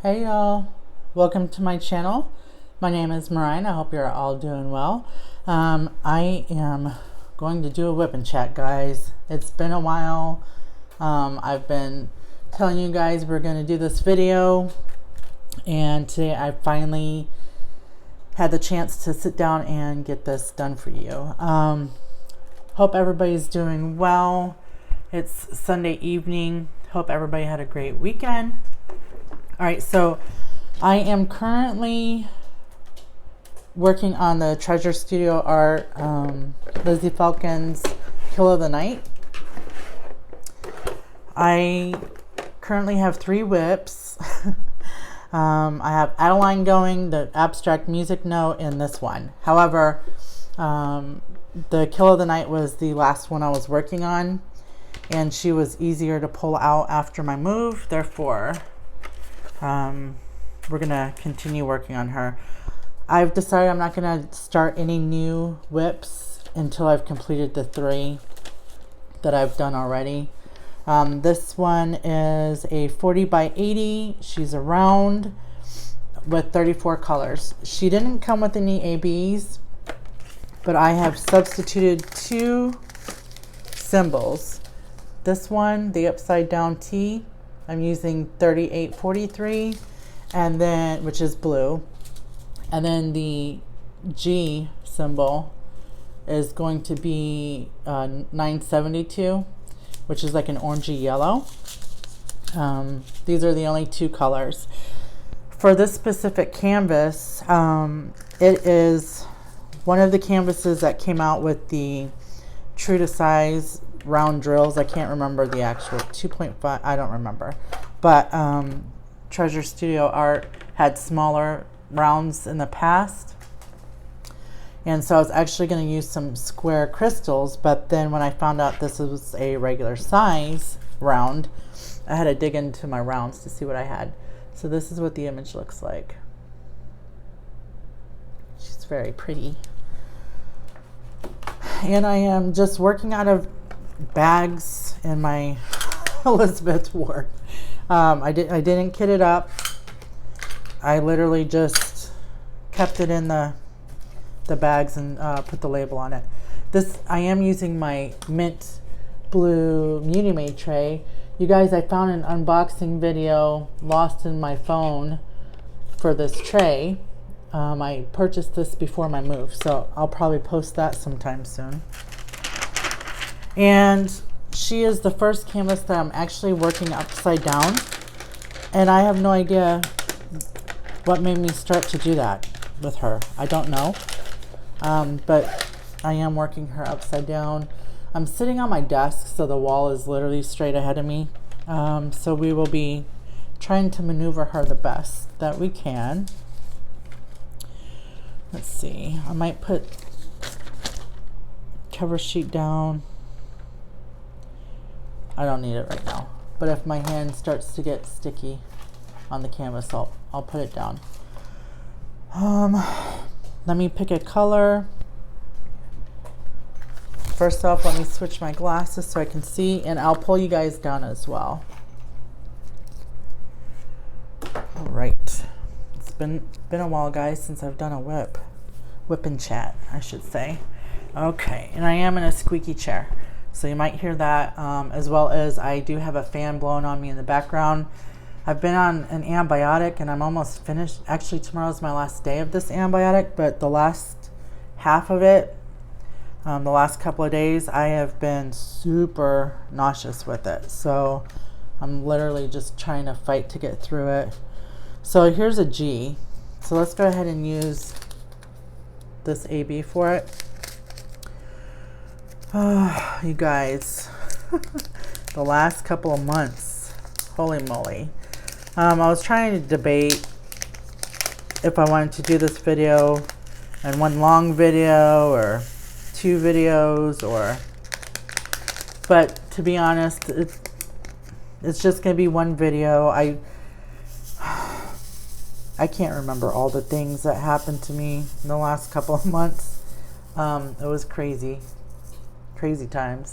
Hey y'all, welcome to my channel. My name is Mariah. I hope you're all doing well. I am going to do a whip and chat, guys. It's been a while. I've been telling you guys we're going to do this video, and today I finally had the chance to sit down and get this done for you. Hope everybody's doing well. It's Sunday evening. Hope everybody had a great weekend. All right, so I am currently working on the Treasure Studio Art Lizzie Falcon's Kill of the Night. I currently have 3 whips. I have Adeline going, the abstract music note, and this one. However, the Kill of the Night was the last one I was working on, and she was easier to pull out after my move. Therefore, we're gonna continue working on her. I've decided I'm not gonna start any new whips until I've completed the 3 that I've done already. This one is a 40 by 80. She's a round with 34 colors. She didn't come with any ABs, but I have substituted 2 symbols. This one, the upside down T, I'm using 3843, and then, which is blue, and then the G symbol is going to be 972, which is like an orangey yellow. These are the only 2 colors. For this specific canvas, it is one of the canvases that came out with the true to size round drills. I can't remember the actual 2.5, I don't remember, but Treasure Studio Art had smaller rounds in the past, and so I was actually going to use some square crystals, but then when I found out this was a regular size round, I had to dig into my rounds to see what I had. So this is what the image looks like. She's very pretty, and I am just working out of bags in my Elizabeth ward. I didn't kit it up. I literally just kept it in the bags and put the label on it. This, I am using my mint blue Muni Made tray. You guys, I found an unboxing video lost in my phone for this tray. I purchased this before my move, so I'll probably post that sometime soon. And she is the first canvas that I'm actually working upside down, and I have no idea what made me start to do that with her. I don't know, but I am working her upside down. I'm sitting on my desk, so the wall is literally straight ahead of me, so we will be trying to maneuver her the best that we can. Let's see, I might put cover sheet down. I don't need it right now, but if my hand starts to get sticky on the canvas, I'll put it down. Let me pick a color. First off, let me switch my glasses so I can see, and I'll pull you guys down as well. All right, it's been a while, guys, since I've done a whip and chat, I should say. Okay, and I am in a squeaky chair, so you might hear that, as well as I do have a fan blowing on me in the background. I've been on an antibiotic and I'm almost finished. Actually, tomorrow's my last day of this antibiotic, but the last half of it, the last couple of days, I have been super nauseous with it. So I'm literally just trying to fight to get through it. So here's a G. So let's go ahead and use this AB for it. Oh, you guys, the last couple of months, holy moly. I was trying to debate if I wanted to do this video and one long video or 2 videos, but to be honest, it's just gonna be one video. I can't remember all the things that happened to me in the last couple of months. It was crazy times. Here's what it looks like. Let me, let me put this down. Okay, and I am in a squeaky chair,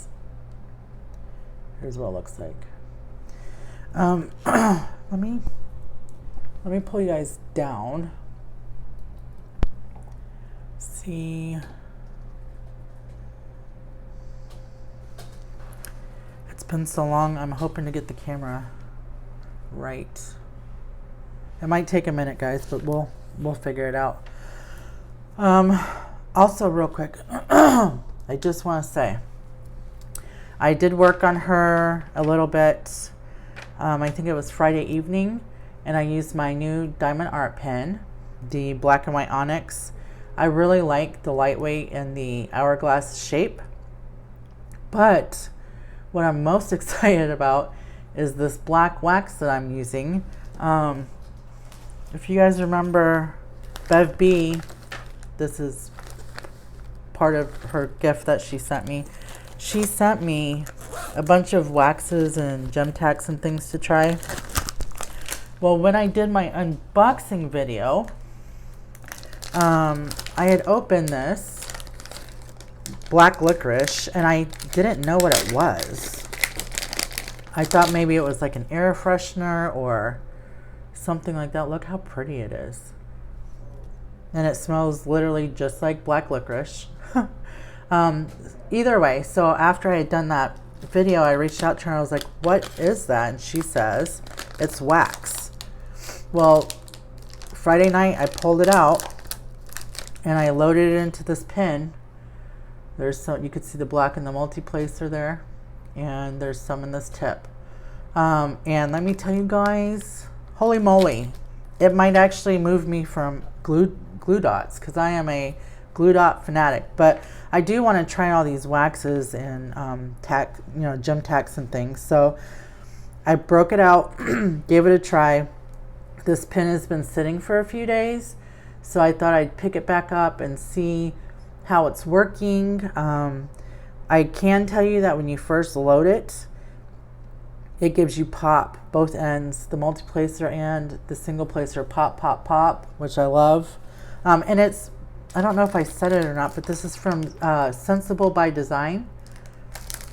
so you might hear that, as well as I do have a fan blowing on me in the background. I've been on an antibiotic and I'm almost finished. Actually, tomorrow's my last day of this antibiotic, but the last half of it, the last couple of days, I have been super nauseous with it. So I'm literally just trying to fight to get through it. So here's a G. So let's go ahead and use this AB for it. You guys, the last couple of months, holy moly. I Let me pull you guys down. See. It's been so long, I'm hoping to get the camera right. It might take a minute, guys, but we'll figure it out. Also, real quick, I just want to say, I did work on her a little bit. I think it was Friday evening, and I used my new diamond art pen, the black and white onyx. I really like the lightweight and the hourglass shape, but what I'm most excited about is this black wax that I'm using. If you guys remember Bev B, this is part of her gift that she sent me. She sent me a bunch of waxes and gem tacks and things to try. Well, when I did my unboxing video, I had opened this black licorice and I didn't know what it was. I thought maybe it was like an air freshener or something like that. Look how pretty it is. And it smells literally just like black licorice. Either way, so after I had done that video, I reached out to her and I was like, what is that? And she says, it's wax. Well, Friday night I pulled it out and I loaded it into this pen. There's some, you could see the black in the multi-placer there, and there's some in this tip. And let me tell you guys, holy moly, it might actually move me from glue dots, because I am a glue dot fanatic. But I do want to try all these waxes and tack, gem tacks and things. So I broke it out, gave it a try. This pen has been sitting for a few days, so I thought I'd pick it back up and see how it's working. I can tell you that when you first load it, it gives you pop, both ends, the multi-placer and the single placer, pop, pop, pop, which I love. And it's, I don't know if I said it or not, but this is from Scentsible By Design,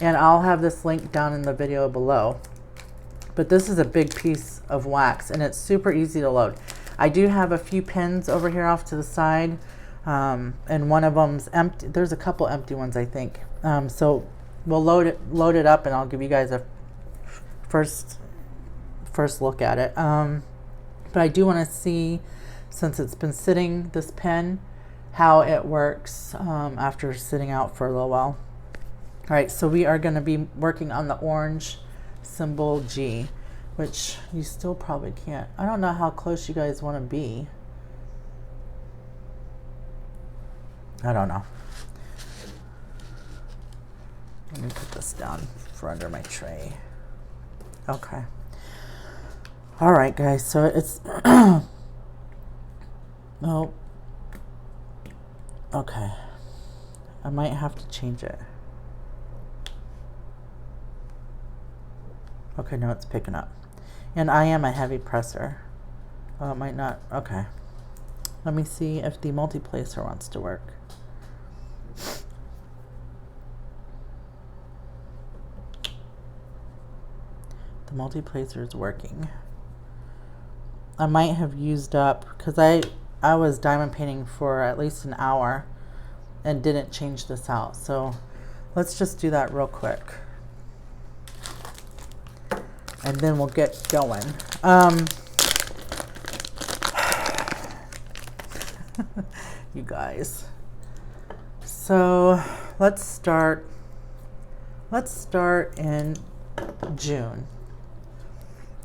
and I'll have this link down in the video below. But this is a big piece of wax, and it's super easy to load. I do have a few pins over here off to the side, and one of them's empty. There's a couple empty ones, I think. So we'll load it up, and I'll give you guys a first look at it. But I do want to see, since it's been sitting, this pen, how it works after sitting out for a little while. All right, so we are going to be working on the orange symbol G, which you still probably can't. I don't know how close you guys want to be. I don't know. Let me put this down for under my tray. Okay. All right, guys, so it's oh, okay, I might have to change it. Okay, no, it's picking up. And I am a heavy presser. Oh, it might not. Okay. Let me see if the multi-placer wants to work. The multi-placer is working. I might have used up, because I was diamond painting for at least an hour and didn't change this out. So let's just do that real quick, and then we'll get going. You guys. So let's start in June.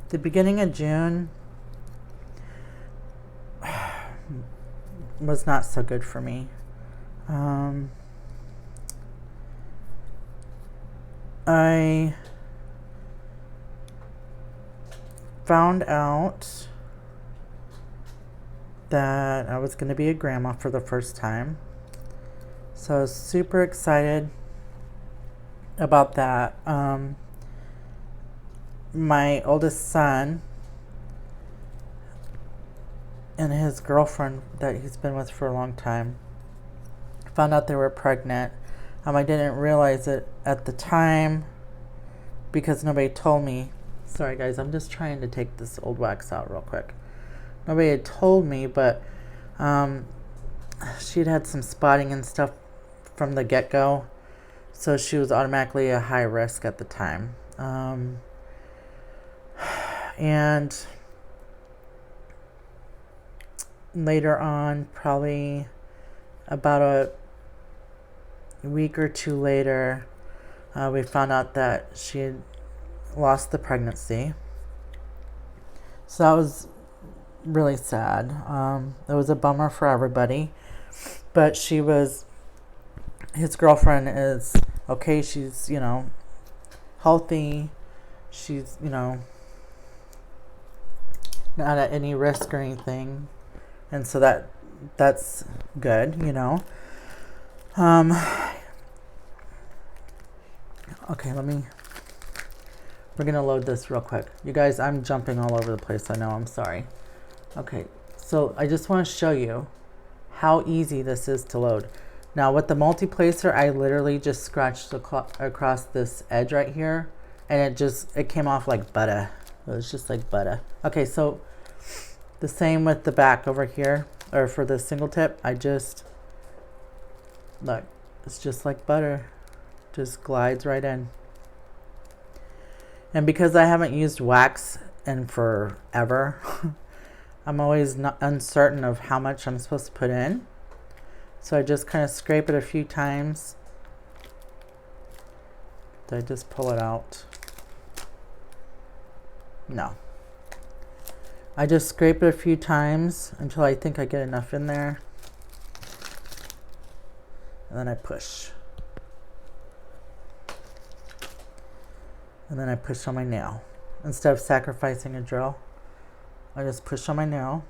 The beginning of June was not so good for me. I found out that I was going to be a grandma for the first time. So I was super excited about that. My oldest son and his girlfriend that he's been with for a long time found out they were pregnant. I didn't realize it at the time because nobody told me. Sorry guys, I'm just trying to take this old wax out real quick. nobody had told me, but she'd had some spotting and stuff from the get-go, so she was automatically a high risk at the time. And later on, probably about a week or two later, we found out that she had lost the pregnancy. So that was really sad. It was a bummer for everybody, but his girlfriend is okay. She's, healthy. She's, not at any risk or anything. And so that's good, Okay, we're gonna load this real quick. You guys, I'm jumping all over the place. I know, I'm sorry. Okay, so I just want to show you how easy this is to load. Now with the multi-placer, I literally just scratched across this edge right here, and it came off like butter. It was just like butter. Okay, so the same with the back over here, or for the single tip, look, it's just like butter. Just glides right in. And because I haven't used wax in forever, I'm always uncertain of how much I'm supposed to put in. So I just kind of scrape it a few times. Did I just pull it out? No. I just scrape it a few times until I think I get enough in there. And then I push. And then I push on my nail. Instead of sacrificing a drill, I just push on my nail.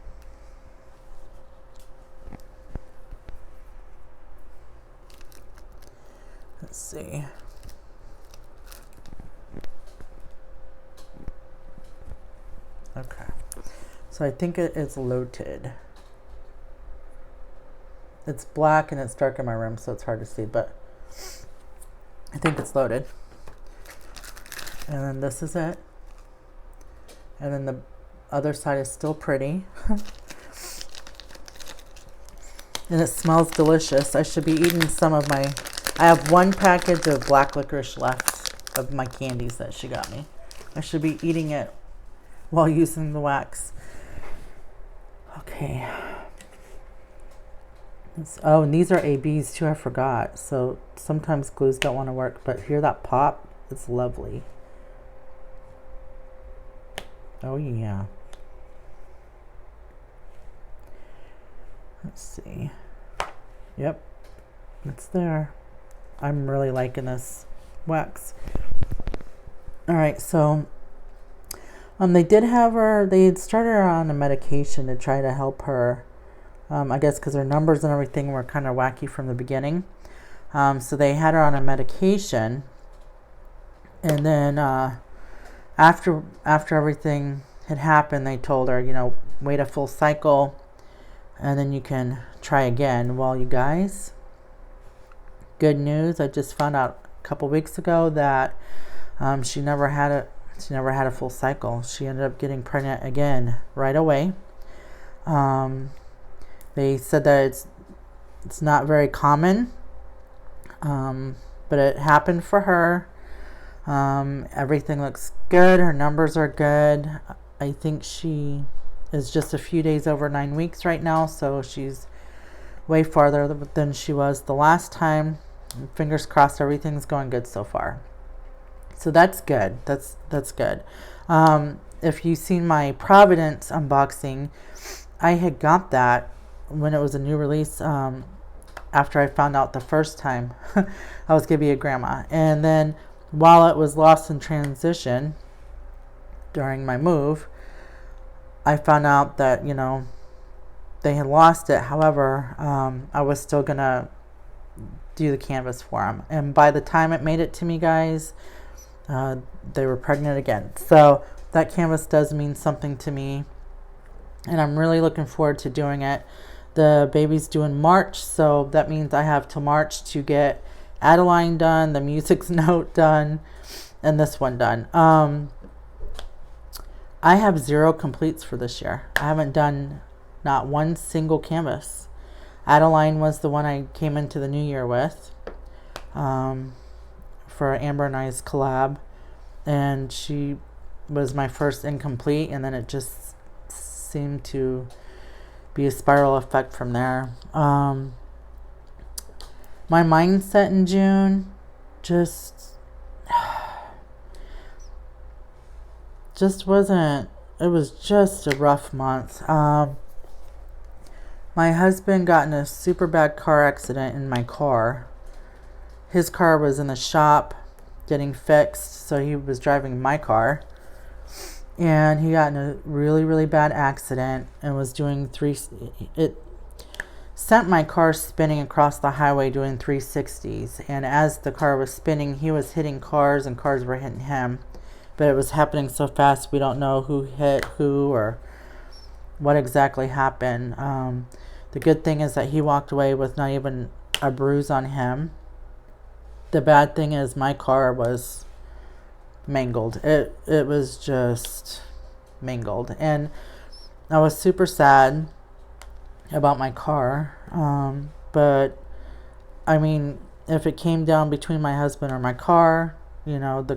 Let's see. Okay. So I think it is loaded. It's black and it's dark in my room, so it's hard to see, but I think it's loaded. And then this is it. And then the other side is still pretty. And it smells delicious. I should be eating some of I have one package of black licorice left of my candies that she got me. I should be eating it while using the wax. Okay. Oh, and these are ABs too, I forgot. So sometimes glues don't want to work, but hear that pop? It's lovely. Oh yeah. Let's see. Yep, it's there. I'm really liking this wax. All right, so they did have her. They had started her on a medication to try to help her. I guess because her numbers and everything were kind of wacky from the beginning. So they had her on a medication, and then after everything had happened, they told her, wait a full cycle, and then you can try again. Well, you guys, good news! I just found out a couple weeks ago that she never had a full cycle. She ended up getting pregnant again right away. They said that it's not very common, but it happened for her. Everything looks good. Her numbers are good. I think she is just a few days over 9 weeks right now, so she's way farther than she was the last time. Fingers crossed, everything's going good so far. So that's good. That's good. If you've seen my Providence unboxing, I had got that when it was a new release. After I found out the first time I was gonna be a grandma, and then while it was lost in transition during my move, I found out that they had lost it. However, I was still gonna do the canvas for them, and by the time it made it to me, guys, they were pregnant again. So that canvas does mean something to me, and I'm really looking forward to doing it. The baby's due in March, so that means I have till March to get Adeline done, the music's note done, and this one done. I have 0 completes for this year. I haven't done not one single canvas. Adeline was the one I came into the new year with, for Amber and I's collab, and she was my first incomplete, and then it just seemed to be a spiral effect from there. My mindset in June just wasn't, it was just a rough month. My husband got in a super bad car accident in my car. His car was in the shop getting fixed, so he was driving my car. And he got in a really, really bad accident and was doing it sent my car spinning across the highway doing 360s. And as the car was spinning, he was hitting cars and cars were hitting him. But it was happening so fast, we don't know who hit who or what exactly happened. The good thing is that he walked away with not even a bruise on him. The bad thing is my car was mangled. It was just mangled. And I was super sad about my car. But, I mean, if it came down between my husband or my car, you know,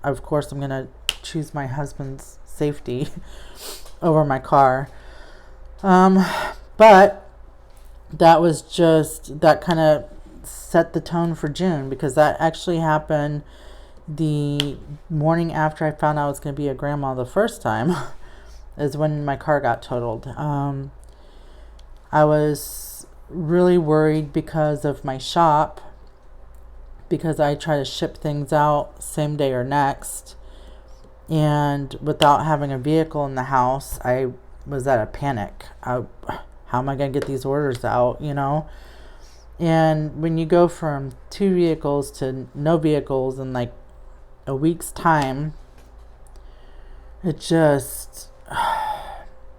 of course I'm going to choose my husband's safety over my car. But that was just, that kind of set the tone for June, because that actually happened the morning after I found out I was going to be a grandma the first time is when my car got totaled. I was really worried because of my shop, because I try to ship things out same day or next, and without having a vehicle in the house, I was at a panic. How am I going to get these orders out, you know? And when you go from 2 vehicles to no vehicles in like a week's time, it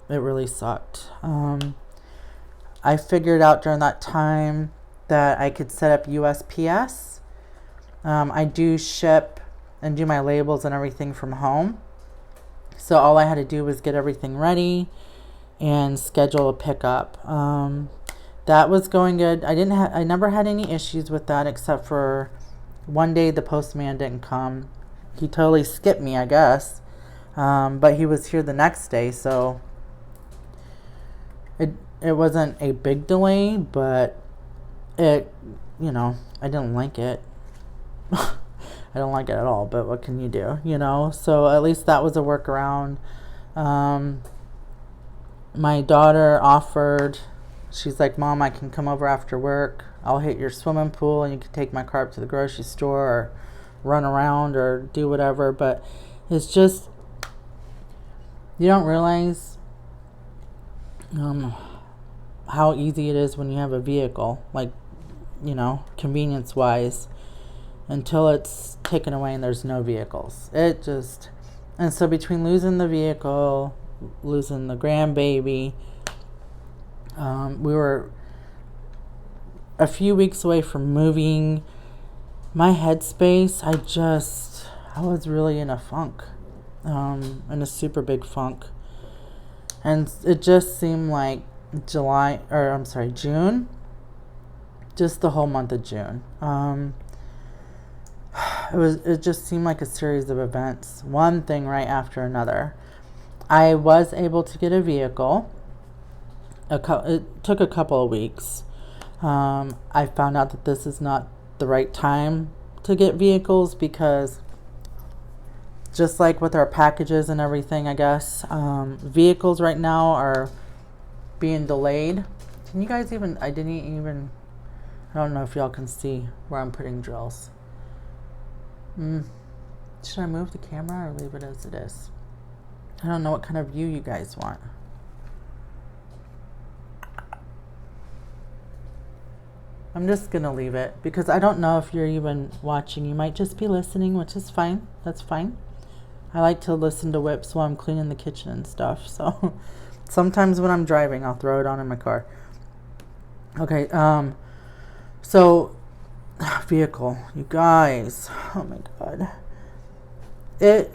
really sucked. I figured out during that time that I could set up USPS. I do ship and do my labels and everything from home. So all I had to do was get everything ready and schedule a pickup. That was going good. I never had any issues with that, except for one day the postman didn't come. He totally skipped me, I guess. But he was here the next day, so it wasn't a big delay, but I didn't like it. I don't like it at all, but what can you do, you know? So at least that was a workaround. My daughter offered, she's like, Mom, I can come over after work. I'll hit your swimming pool and you can take my car up to the grocery store or run around or do whatever. But it's just, you don't realize how easy it is when you have a vehicle, like, you know, convenience wise, until it's taken away and there's no vehicles. And so between losing the vehicle, losing the grandbaby, we were a few weeks away from moving. My headspace, I was really in a funk, in a super big funk. And it just seemed like June, just the whole month of June. It just seemed like a series of events, one thing right after another. I was able to get a vehicle. It took a couple of weeks. I found out that this is not the right time to get vehicles, because just like with our packages and everything, I guess, vehicles right now are being delayed. Can you guys I don't know if y'all can see where I'm putting drills. Should I move the camera or leave it as it is? I don't know what kind of view you guys want. I'm just gonna leave it, because I don't know if you're even watching. You might just be listening, which is fine. That's fine. I like to listen to WIPs while I'm cleaning the kitchen and stuff. So sometimes when I'm driving, I'll throw it on in my car. Okay, so vehicle, you guys, oh my god, it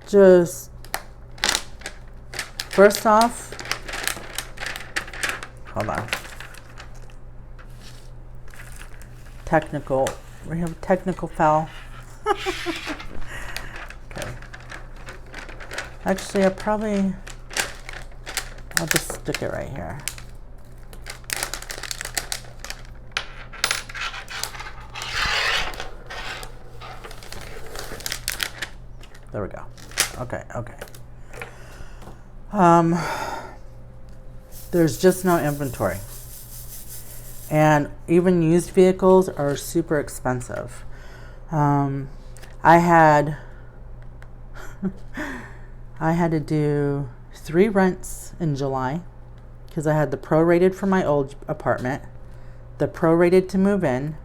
just First off, hold on. We have a technical foul. Okay. Actually, I'll just stick it right here. There we go. Okay. There's just no inventory. And even used vehicles are super expensive. I had to do 3 rents in July because I had the prorated for my old apartment, the prorated to move in,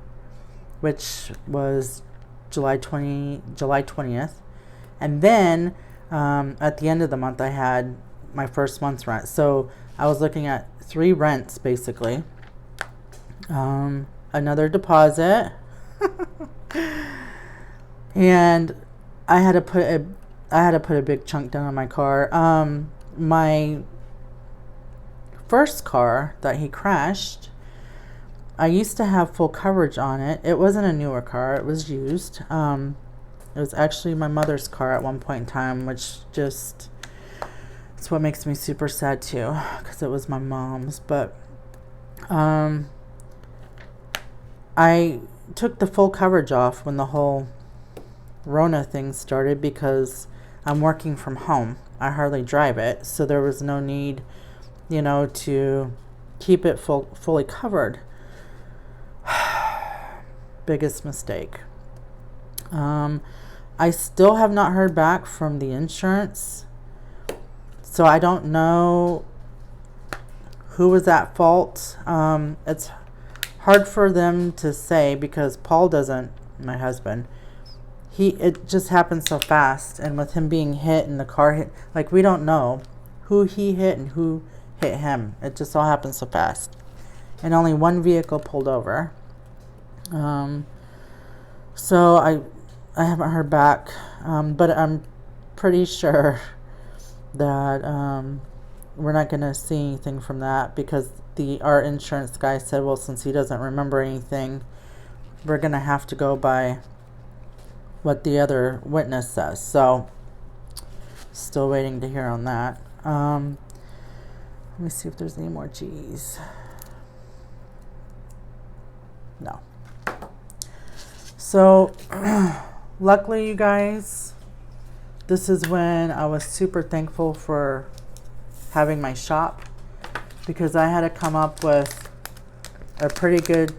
which was July 20th. And then at the end of the month, I had my first month's rent. So I was looking at 3 rents basically. Another deposit, and I had to put a big chunk down on my car. My first car that he crashed, I used to have full coverage on it. It wasn't a newer car; it was used. It was actually my mother's car at one point in time, which it's what makes me super sad too, because it was my mom's. But I took the full coverage off when the whole Rona thing started because I'm working from home. I hardly drive it, so there was no need, to keep it fully covered. Biggest mistake. I still have not heard back from the insurance, so I don't know who was at fault. It's hard for them to say because Paul doesn't, my husband, it just happened so fast, and with him being hit and the car hit, like, we don't know who he hit and who hit him. It just all happened so fast, and only one vehicle pulled over. So I haven't heard back, but I'm pretty sure that we're not going to see anything from that because our insurance guy said, well, since he doesn't remember anything, we're going to have to go by what the other witness says. So, still waiting to hear on that. Let me see if there's any more G's. No. So, luckily, you guys, this is when I was super thankful for having my shop, because I had to come up with a pretty good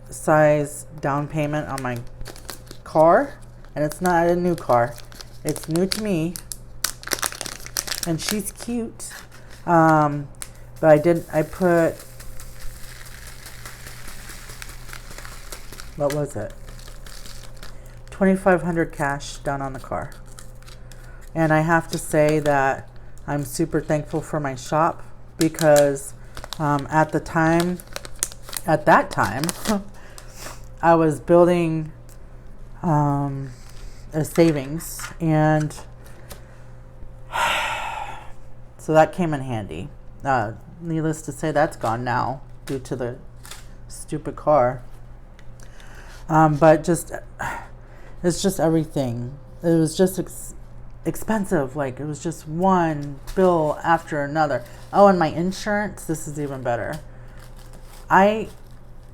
size down payment on my car. And it's not a new car. It's new to me. And she's cute. But I put, what was it? $2,500 cash down on the car. And I have to say that I'm super thankful for my shop because at that time, I was building a savings, and so that came in handy. Needless to say, that's gone now due to the stupid car. But it's just everything. It was just expensive. Like, it was just one bill after another. Oh, and my insurance, this is even better. I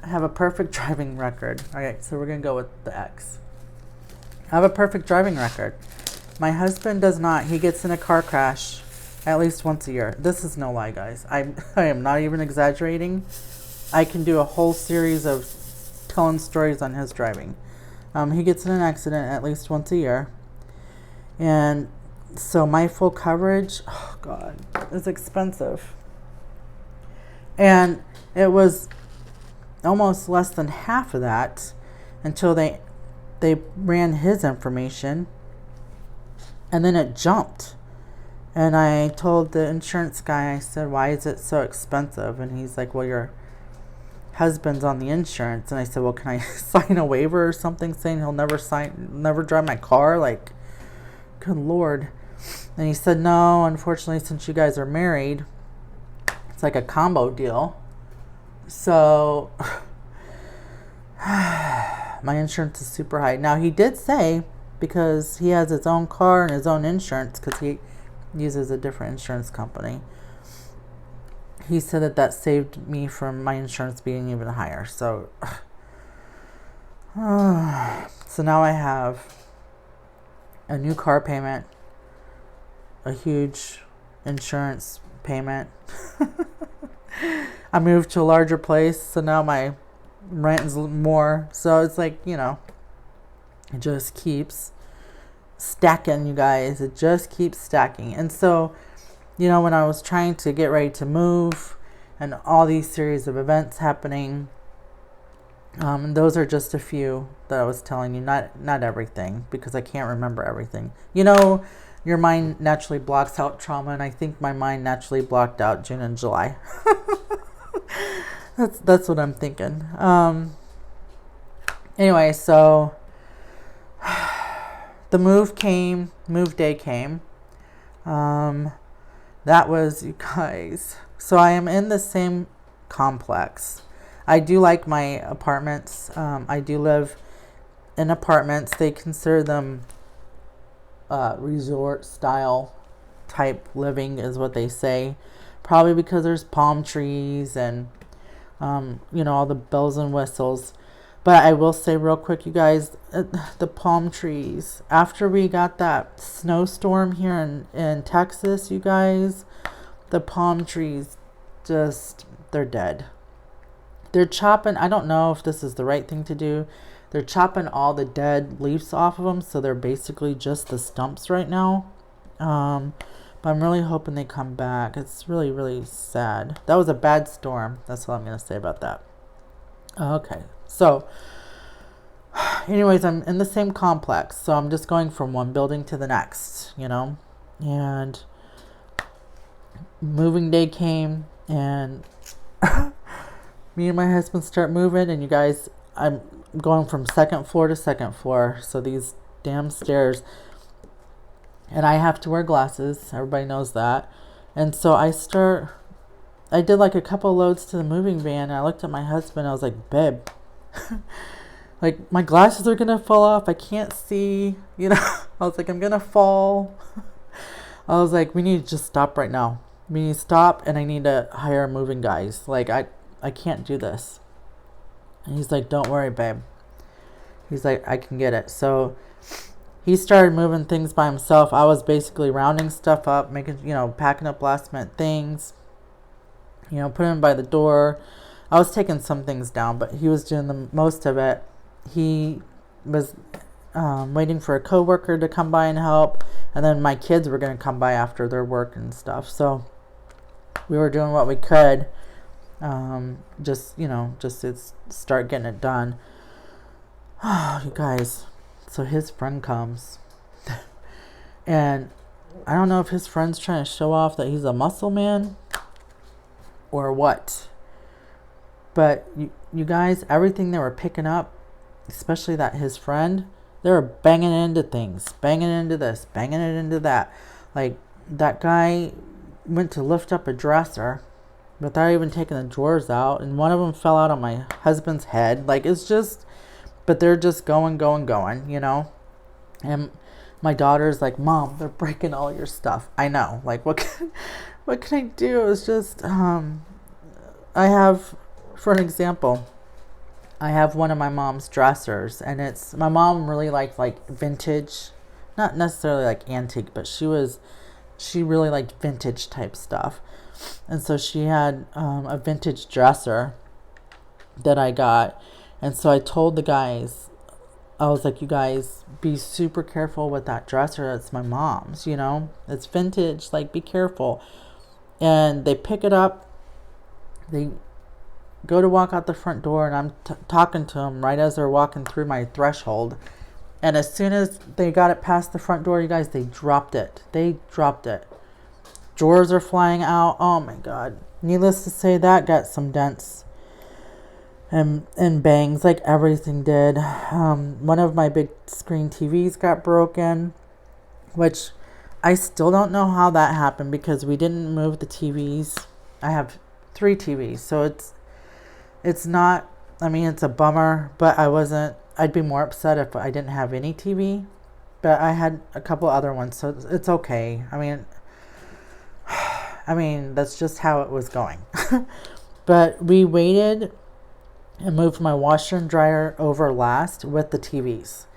have a perfect driving record. All right, so we're going to go with the X. I have a perfect driving record. My husband does not. He gets in a car crash at least once a year. This is no lie, guys. I am not even exaggerating. I can do a whole series of telling stories on his driving. He gets in an accident at least once a year. And so my full coverage, oh God, is expensive. And it was almost less than half of that until they ran his information, and then it jumped. And I told the insurance guy, I said, why is it so expensive? And he's like, well, your husband's on the insurance. And I said, well, can I sign a waiver or something saying he'll never drive my car? Like, good Lord. And he said, no, unfortunately, since you guys are married, it's like a combo deal. So my insurance is super high. Now, he did say, because he has his own car and his own insurance, because he uses a different insurance company, he said that saved me from my insurance being even higher. So, so now I have a new car payment, a huge insurance payment. I moved to a larger place, so now my rent is more. So it's like, you know, it just keeps stacking, you guys. It just keeps stacking. And so, you know, when I was trying to get ready to move and all these series of events happening, those are just a few that I was telling you, not everything, because I can't remember everything. You know, your mind naturally blocks out trauma, and I think my mind naturally blocked out June and July. That's what I'm thinking. Anyway, so the move day came. That was, you guys. So I am in the same complex. I do like my apartments. I do live in apartments. They consider them resort style type living is what they say. Probably because there's palm trees and, you know, all the bells and whistles. But I will say real quick, you guys, the palm trees, after we got that snowstorm here in Texas, you guys, the palm trees they're dead. They're chopping, I don't know if this is the right thing to do. They're chopping all the dead leaves off of them, so they're basically just the stumps right now. But I'm really hoping they come back. It's really, really sad. That was a bad storm. That's all I'm going to say about that. Okay. So, anyways, I'm in the same complex. So I'm just going from one building to the next, you know. And moving day came, and me and my husband start moving. And you guys, I'm going from second floor to second floor. So these damn stairs. And I have to wear glasses. Everybody knows that. And so I did like a couple loads to the moving van. And I looked at my husband. I was like, babe, like my glasses are going to fall off. I can't see, you know. I was like, I'm going to fall. I was like, we need to just stop right now. We need to stop, and I need to hire moving guys. Like, I can't do this. And he's like, don't worry, babe. He's like, I can get it. So he started moving things by himself. I was basically rounding stuff up, making, you know, packing up last minute things, you know, putting them by the door. I was taking some things down, but he was doing the most of it. He was waiting for a coworker to come by and help, and then my kids were going to come by after their work and stuff. So we were doing what we could, just to start getting it done. Oh, you guys. So his friend comes, and I don't know if his friend's trying to show off that he's a muscle man or what. But you guys, everything they were picking up, especially that his friend, they were banging into things, banging into this, banging it into that. Like, that guy went to lift up a dresser without even taking the drawers out, and one of them fell out on my husband's head. Like, it's just, but they're just going, you know. And my daughter's like, Mom, they're breaking all your stuff. I know. Like, what can I do? It's just, I have, for an example, I have one of my mom's dressers, and it's, my mom really liked like vintage, not necessarily like antique, but she really liked vintage type stuff. And so she had a vintage dresser that I got. And so I told the guys, I was like, you guys, be super careful with that dresser. It's my mom's, you know. It's vintage. Like, be careful. And they pick it up. They go to walk out the front door, and I'm talking to them right as they're walking through my threshold. And as soon as they got it past the front door, you guys, they dropped it. Drawers are flying out. Oh, my God. Needless to say, that got some dents and bangs, like everything did. One of my big screen TVs got broken, which I still don't know how that happened because we didn't move the TVs. I have 3 TVs, so it's not, I mean, it's a bummer, but I'd be more upset if I didn't have any TV, but I had a couple other ones, so it's okay. I mean, that's just how it was going. But we waited and moved my washer and dryer over last with the TVs.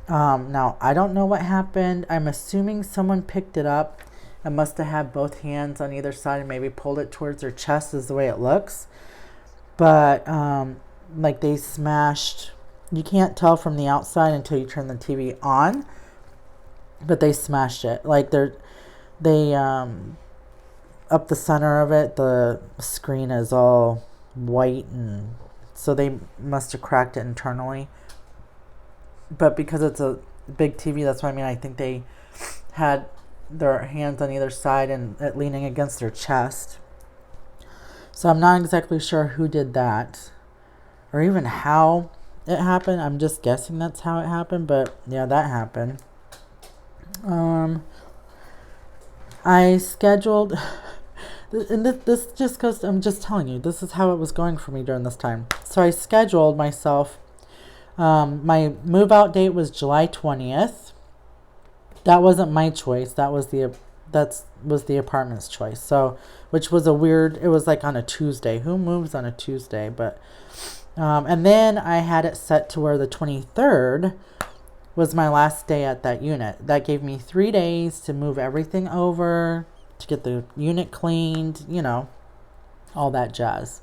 Now, I don't know what happened. I'm assuming someone picked it up and must have had both hands on either side and maybe pulled it towards their chest is the way it looks. But, like they smashed, you can't tell from the outside until you turn the TV on, but they smashed it. Like they up the center of it, the screen is all white, and so they must have cracked it internally. But because it's a big TV, that's what I mean. I think they had their hands on either side and it leaning against their chest. So I'm not exactly sure who did that or even how it happened. I'm just guessing that's how it happened, but yeah, that happened. I scheduled, and this just goes, I'm just telling you, this is how it was going for me during this time. So I scheduled myself, my move out date was July 20th. That wasn't my choice. That was the apartment's choice. So, which was it was like on a Tuesday. Who moves on a Tuesday? But, and then I had it set to where the 23rd was my last day at that unit. That gave me 3 days to move everything over, to get the unit cleaned, you know, all that jazz.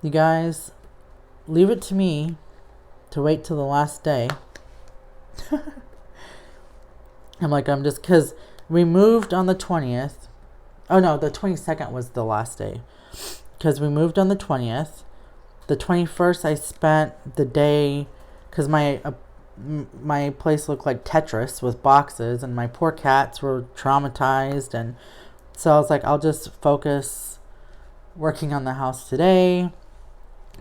You guys, leave it to me to wait till the last day. because we moved on the 20th. Oh no, the 22nd was the last day. Because we moved on the 20th. The 21st I spent the day, because my place looked like Tetris with boxes, and my poor cats were traumatized, and so I was like, I'll just focus working on the house today,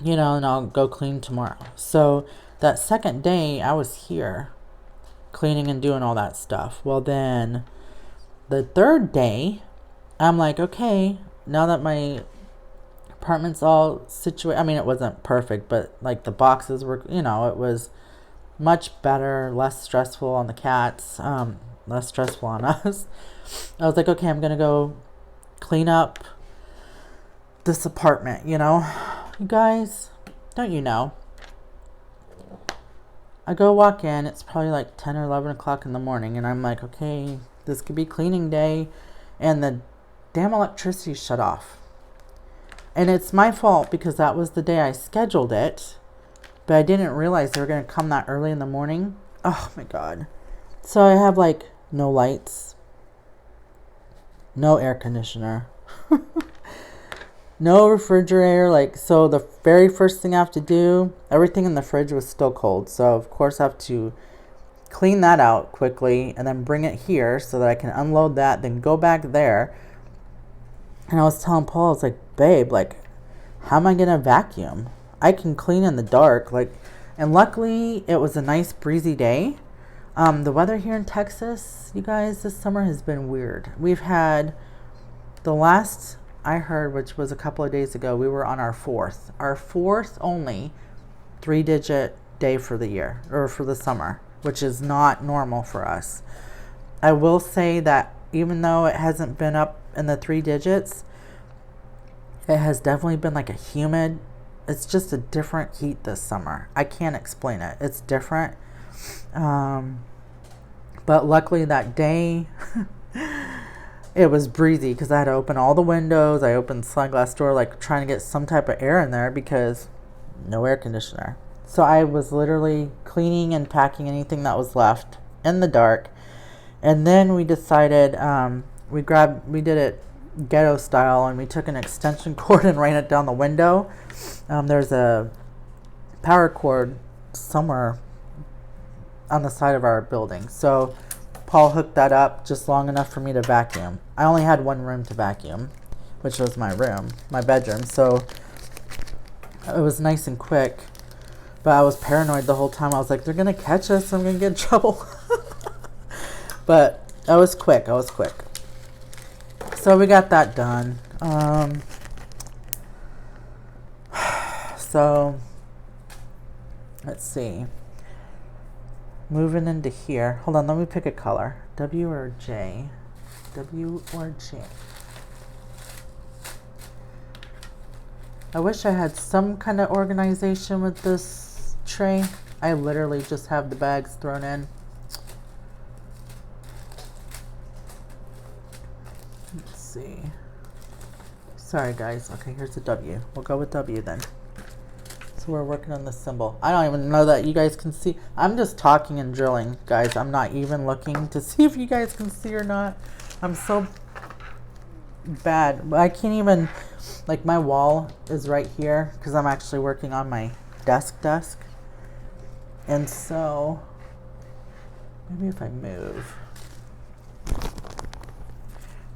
you know, and I'll go clean tomorrow. So that second day I was here cleaning and doing all that stuff. Well, then the third day I'm like, okay, now that my apartment's all situated, I mean, it wasn't perfect, but like the boxes were, you know, it was much better, less stressful on the cats, less stressful on us. I was like, okay, I'm gonna go clean up this apartment, you know. You guys, don't you know? I go walk in, it's probably like 10 or 11 o'clock in the morning, and I'm like, okay, this could be cleaning day, and the damn electricity shut off. And it's my fault because that was the day I scheduled it, but I didn't realize they were going to come that early in the morning. Oh my God. So I have like no lights, no air conditioner, no refrigerator. Like, so the very first thing I have to do, everything in the fridge was still cold. So of course I have to clean that out quickly and then bring it here so that I can unload that, then go back there. And I was telling Paul, I was like, babe, like, how am I going to vacuum? I can clean in the dark, like, and luckily it was a nice breezy day. The weather here in Texas, you guys, this summer has been weird. We've had, the last I heard, which was a couple of days ago, we were on our fourth only 3-digit day for the year, or for the summer, which is not normal for us. I will say that even though it hasn't been up in the 3 digits, it has definitely been like a humid, it's just a different heat this summer. I can't explain it. It's different. But luckily that day, it was breezy because I had to open all the windows. I opened the sliding glass door, like trying to get some type of air in there because no air conditioner. So I was literally cleaning and packing anything that was left in the dark. And then we decided, we did it ghetto style, and we took an extension cord and ran it down the window. There's a power cord somewhere on the side of our building, so Paul hooked that up just long enough for me to vacuum. I only had one room to vacuum, which was my bedroom, so it was nice and quick, but I was paranoid the whole time. I was like, they're gonna catch us, I'm gonna get in trouble. But I was quick. So we got that done. So let's see. Moving into here. Hold on, let me pick a color. W or J? W or J? I wish I had some kind of organization with this tray. I literally just have the bags thrown in. Let's see. Sorry guys. Okay, here's the W. We'll go with W then. So we're working on the symbol. I don't even know that you guys can see. I'm just talking and drilling, guys. I'm not even looking to see if you guys can see or not. I'm so bad. I can't even, like, my wall is right here because I'm actually working on my desk. And so maybe if I move,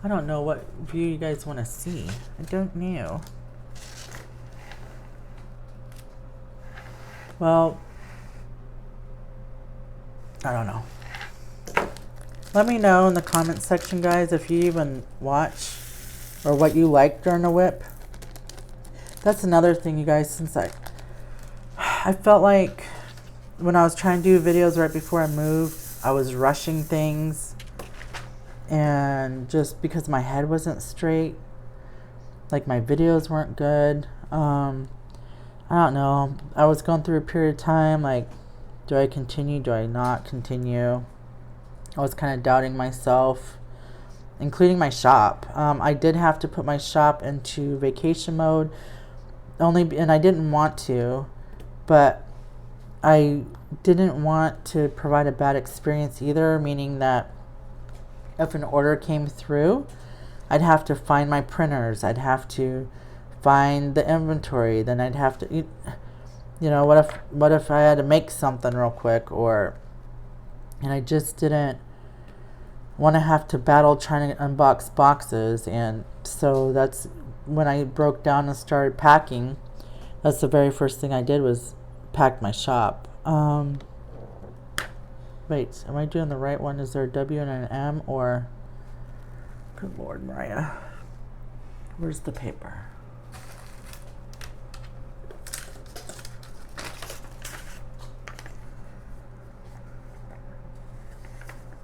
I don't know what view you guys want to see. I don't know. Well, I don't know. Let me know in the comment section, guys, if you even watch or what you like during a WIP. That's another thing, you guys, since I felt like when I was trying to do videos right before I moved, I was rushing things, and just because my head wasn't straight, like my videos weren't good. I don't know. I was going through a period of time, like, do I continue? Do I not continue? I was kind of doubting myself, including my shop. I did have to put my shop into vacation mode, and I didn't want to, but I didn't want to provide a bad experience either, meaning that if an order came through, I'd have to find my printers. I'd have to find the inventory. Then I'd have to, you know, what if I had to make something real quick, and I just didn't want to have to battle trying to unbox boxes. And so that's when I broke down and started packing. That's the very first thing I did, was pack my shop. Wait, am I doing the right one? Is there a W and an M, or, good Lord, Mariah, where's the paper?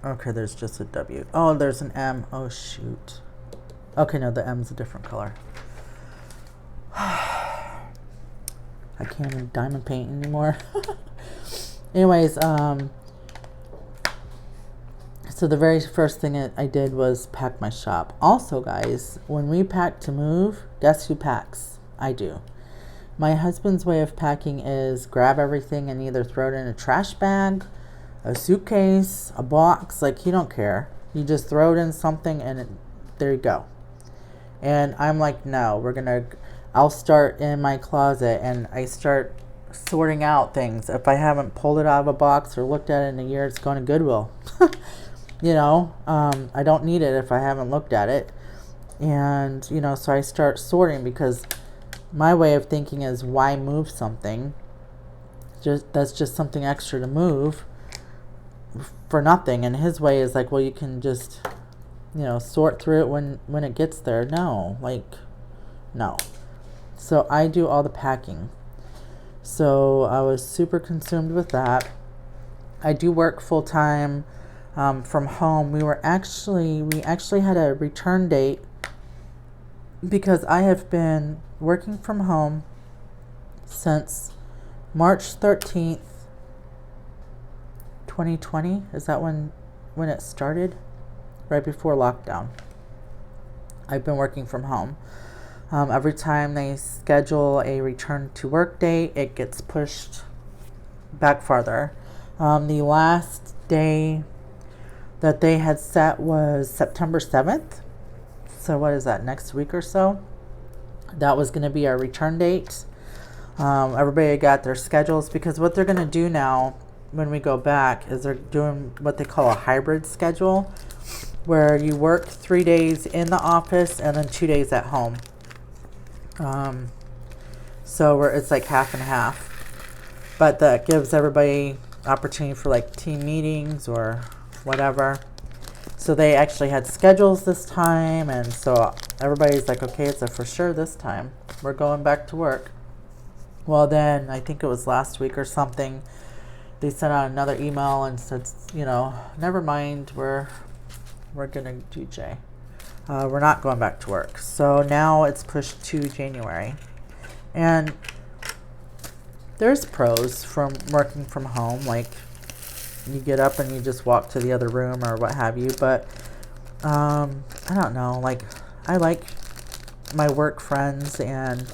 Okay, there's just a W. Oh, there's an M. Oh, shoot. Okay, no, the M's a different color. I can't even diamond paint anymore. Anyways, so the very first thing I did was pack my shop. Also, guys, when we pack to move, guess who packs? I do. My husband's way of packing is grab everything and either throw it in a trash bag, a suitcase, a box. Like, he don't care. You just throw it in something and there you go. And I'm like, no, I'll start in my closet and I start sorting out things. If I haven't pulled it out of a box or looked at it in a year, it's going to Goodwill. You know, I don't need it if I haven't looked at it. And, you know, so I start sorting, because my way of thinking is, why move something? That's just something extra to move for nothing. And his way is like, well, you can just, you know, sort through it when it gets there. No, like, no. So I do all the packing. So I was super consumed with that. I do work full time from home. We actually had a return date, because I have been working from home since March 13th, 2020. Is that when it started? Right before lockdown. I've been working from home. Every time they schedule a return to work date, it gets pushed back farther. The last day that they had set was September 7th. So what is that, next week or so? That was going to be our return date. Everybody got their schedules, because what they're going to do now when we go back is they're doing what they call a hybrid schedule, where you work 3 days in the office and then 2 days at home. So it's like half and half, but that gives everybody opportunity for like team meetings or whatever. So they actually had schedules this time, and so everybody's like, okay, it's a for sure this time. We're going back to work. Well, then I think it was last week or something, they sent out another email and said, you know, never mind, we're gonna do J. We're not going back to work. So now it's pushed to January. And there's pros from working from home, like you get up and you just walk to the other room or what have you, but I don't know, like I like my work friends, and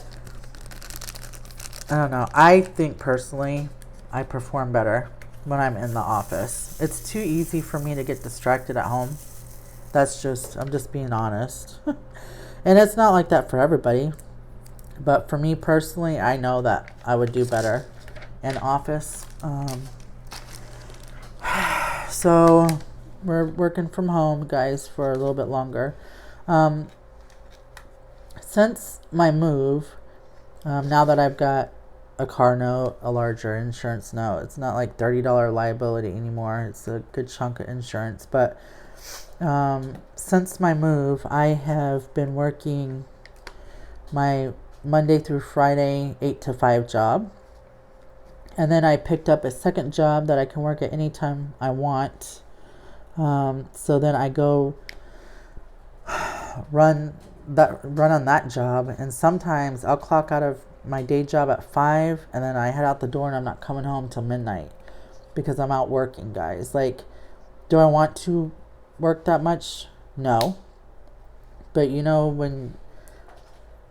I don't know, I think personally I perform better when I'm in the office. It's too easy for me to get distracted at home. I'm just being honest. And it's not like that for everybody, but for me personally, I know that I would do better in office. So we're working from home, guys, for a little bit longer. Since my move, now that I've got a car note, a larger insurance note, it's not like $30 liability anymore. It's a good chunk of insurance. But since my move, I have been working my Monday through Friday 8 to 5 job. And then I picked up a second job that I can work at any time I want. So then I go run on that job, and sometimes I'll clock out of my day job at 5, and then I head out the door and I'm not coming home till midnight because I'm out working, guys. Like, do I want to work that much? No. But you know, when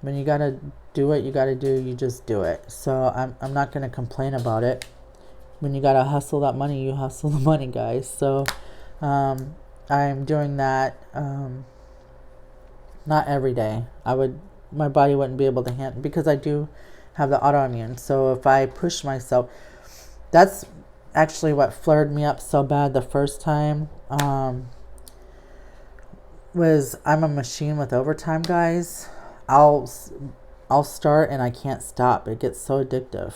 you gotta do what you gotta do, you just do it. So I'm not gonna complain about it. When you gotta hustle that money, you hustle the money, guys. So I'm doing that. Not every day. My body wouldn't be able to handle, because I do have the autoimmune. So if I push myself, that's actually what flared me up so bad the first time. Was I'm a machine with overtime, guys. I'll start and I can't stop. It gets so addictive,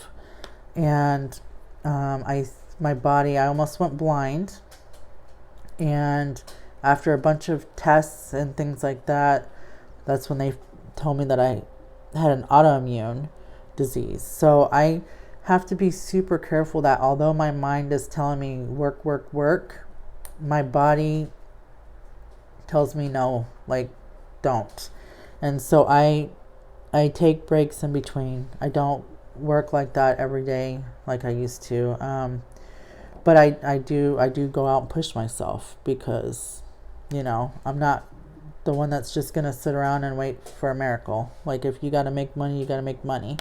and my body, I almost went blind. And after a bunch of tests and things like that, that's when they told me that I had an autoimmune disease. So I have to be super careful that although my mind is telling me work, work, work, my body tells me no, like, don't. And so I take breaks in between. I don't work like that every day like I used to. But I do go out and push myself, because, you know, I'm not the one that's just going to sit around and wait for a miracle. Like, if you got to make money, you got to make money.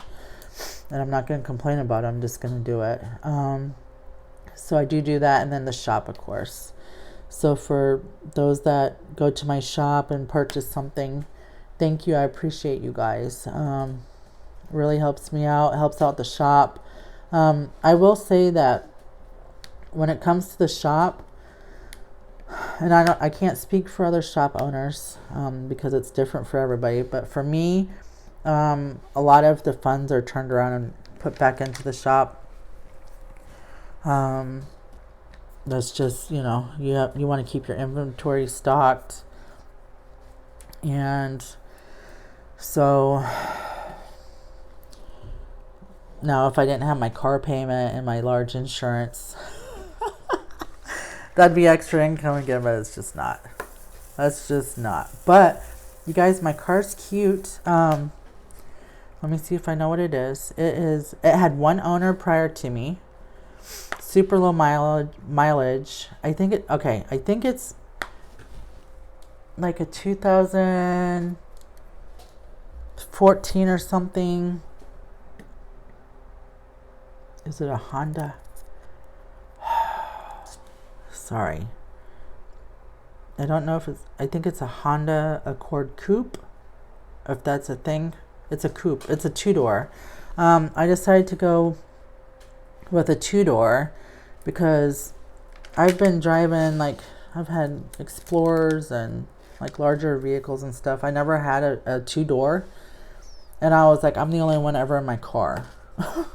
And I'm not going to complain about it. I'm just going to do it. So I do that, and then the shop, of course. So for those that go to my shop and purchase something, thank you. I appreciate you guys. Really helps me out. It helps out the shop. I will say that when it comes to the shop, and I can't speak for other shop owners, because it's different for everybody, but for me, a lot of the funds are turned around and put back into the shop. That's just, you know, you want to keep your inventory stocked. And so now, if I didn't have my car payment and my large insurance, that'd be extra income again, but it's just not. That's just not. But you guys, my car's cute. Let me see if I know what it is. It had one owner prior to me. Super low mileage. I think it's like a 2014 or something. Is it a Honda? Sorry. I don't know if I think it's a Honda Accord Coupe, if that's a thing. It's a coupe. It's a two-door. I decided to go with a two-door because I've been driving, like, I've had Explorers and like larger vehicles and stuff. I never had a two-door, and I was like, I'm the only one ever in my car. I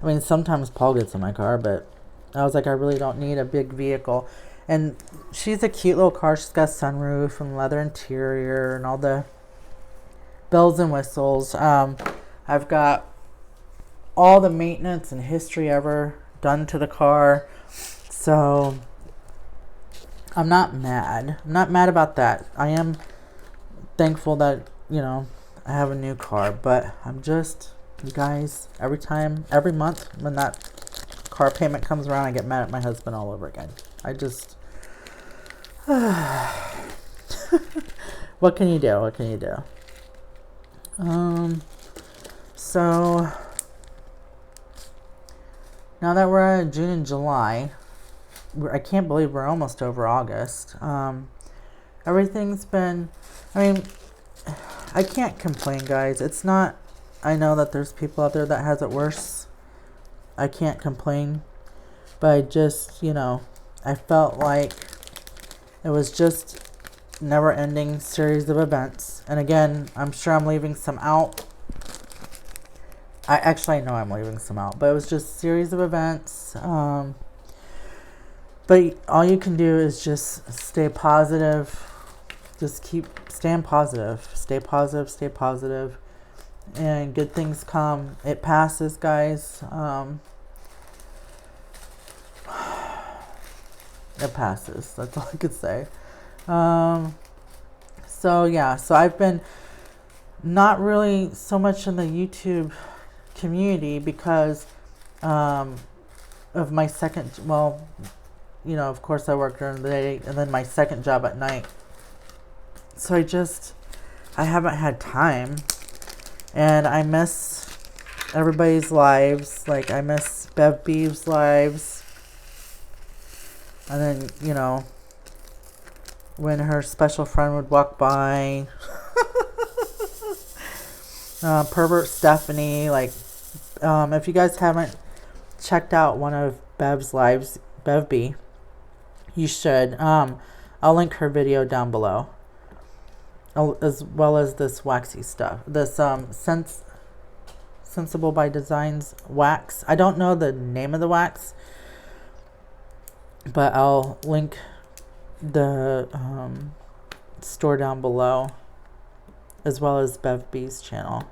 mean, sometimes Paul gets in my car, but I was like, I really don't need a big vehicle. And she's a cute little car. She's got a sunroof and leather interior and all the bells and whistles. I've got all the maintenance and history ever done to the car. So I'm not mad. I'm not mad about that. I am thankful that, you know, I have a new car. But I'm just, you guys, every month when that car payment comes around, I get mad at my husband all over again. I just, what can you do? What can you do? So now that we're in June and July, I can't believe we're almost over August. Everything's been, I mean, I can't complain, guys. It's not, I know that there's people out there that has it worse. I can't complain. But I just, you know, I felt like it was just never-ending series of events. And again, I'm sure I'm leaving some out. I know I'm leaving some out, but it was just a series of events. But all you can do is just stay positive. Just keep staying positive. Stay positive, stay positive. And good things come. It passes, guys. It passes. That's all I could say. So yeah, so I've been not really so much in the YouTube community because of my second, well, you know, of course I work during the day and then my second job at night. So I haven't had time, and I miss everybody's lives. Like, I miss Bev Beeve's lives. And then, you know, when her special friend would walk by. Pervert Stephanie, like, if you guys haven't checked out one of Bev's lives, Bev B, you should. I'll link her video down below, as well as this waxy stuff. This Scentsible By Design's wax. I don't know the name of the wax, but I'll link the store down below, as well as Bev B's channel.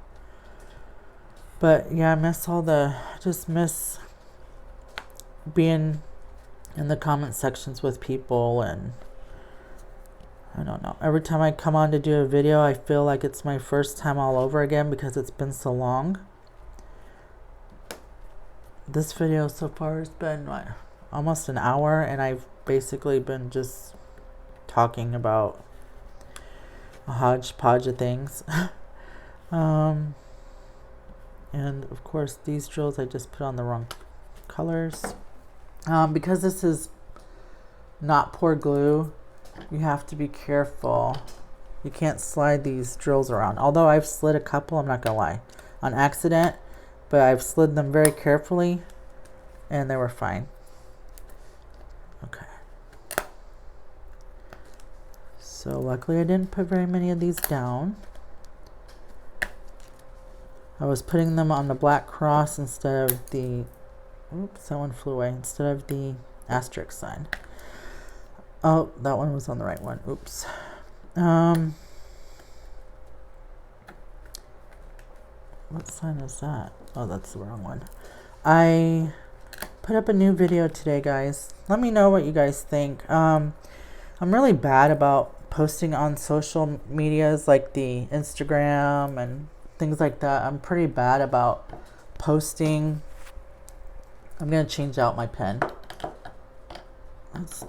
But yeah, just miss being in the comment sections with people, and I don't know. Every time I come on to do a video, I feel like it's my first time all over again because it's been so long. This video so far has been what, almost an hour, and I've basically been just talking about a hodgepodge of things. And of course these drills I just put on the wrong colors. Because this is not pour glue, you have to be careful. You can't slide these drills around. Although I've slid a couple, I'm not gonna lie, on accident, but I've slid them very carefully and they were fine. Okay. So luckily I didn't put very many of these down. I was putting them on the black cross instead of the, oops, that one flew away, instead of the asterisk sign. Oh, that one was on the right one. Oops. What sign is that? Oh, that's the wrong one. I put up a new video today, guys. Let me know what you guys think. I'm really bad about posting on social medias like the Instagram and things like that. I'm pretty bad about posting. I'm gonna change out my pen. Let's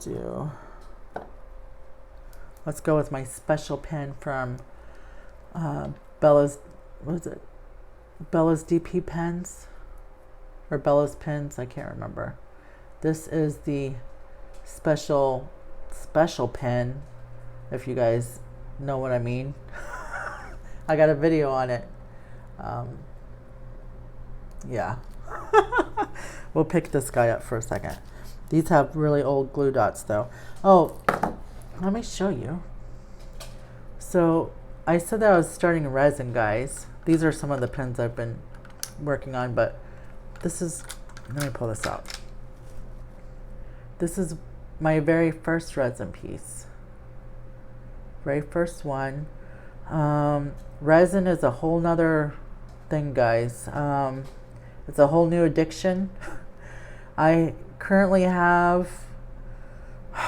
go with my special pen from Bella's, what is it? Bella's DP pens or Bella's pens, I can't remember. This is the special pen, if you guys know what I mean. I got a video on it. Yeah. We'll pick this guy up for a second. These have really old glue dots though. Oh, let me show you. So I said that I was starting resin, guys. These are some of the pens I've been working on, but this is, let me pull this out. This is my very first resin piece. Very first one. Resin is a whole nother thing, guys. It's a whole new addiction. I currently have,